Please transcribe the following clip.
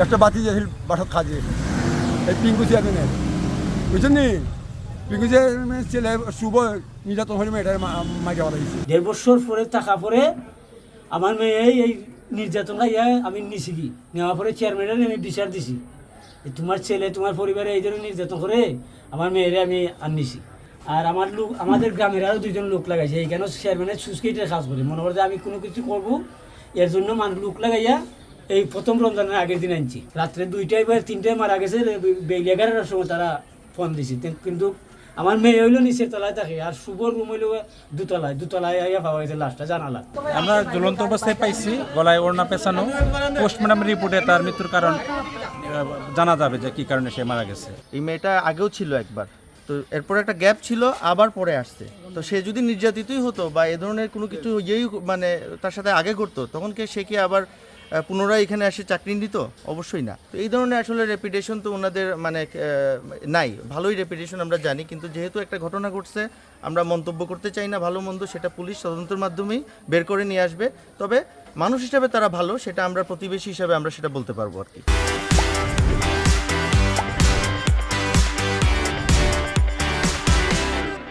একটা বাতি যে বাসক খাজে এই পিঙ্কু চেয়ারম্যানের বুঝছেন নি পিঙ্কু চেয়ারম্যানের ছেলে শুভ নির্যাতন হলে মেয়েটার মাইকে বলা হয়েছে 1.5 বছর পরে টাকা পরে আমার মেয়ে এই নির্যাতন খাইয়া আমি নিছি কি নেওয়ার পরে চেয়ারম্যানের আমি বিচার দিছি তোমার ছেলে তোমার পরিবারে এই জন্য নির্যাতন করে আমার মেয়েরে আমি আনিছি আর আমার লোক আমাদের গ্রামের আরও 2 জন লোক লাগাইছে এইখানে চেয়ারম্যানের সুস্কেটের কাজ করে মনে করে যে আমি কোনো কিছু করবো এর জন্য মানুষ লোক লাগাইয়া এই প্রথম রমজানের আগের দিন আনছি রাত্রে 2টায় বা 3টায় মারা গেছে 11টার সময় তারা ফোন দিছে কিন্তু আমার মেয়ে হইলো নিচের তলায় থাকে আর শুভর রুম হইলো দুতলায় আইয়া পাওয়া গেছে লাশটা জানালা আমরা ঝুলন্ত অবস্থায় পাইছি গলায় ওড়না পেঁচানো পোস্টমর্টম রিপোর্টে তার মৃত্যুর কারণ জানা যাবে যে কি কারণে সে মারা গেছে। এই মেয়েটা আগেও ছিল একবার, তো এরপর একটা গ্যাপ ছিল, আবার পরে আসছে। তো সে যদি নির্যাতিতই হতো বা এ ধরনের কোনো কিছু মানে তার সাথে আগে করতো, তখন সে কি আবার পুনরায় এখানে এসে চাকরি নিত? অবশ্যই না। তো এই ধরনের আসলে রেপুটেশন তো ওনাদের মানে নাই, ভালোই রেপুটেশন আমরা জানি, কিন্তু যেহেতু একটা ঘটনা ঘটছে আমরা মন্তব্য করতে চাই না ভালো মন্দ, সেটা পুলিশ তদন্তের মাধ্যমেই বের করে নিয়ে আসবে। তবে মানুষ হিসাবে তারা ভালো, সেটা আমরা প্রতিবেশী হিসাবে আমরা সেটা বলতে পারবো আর কি।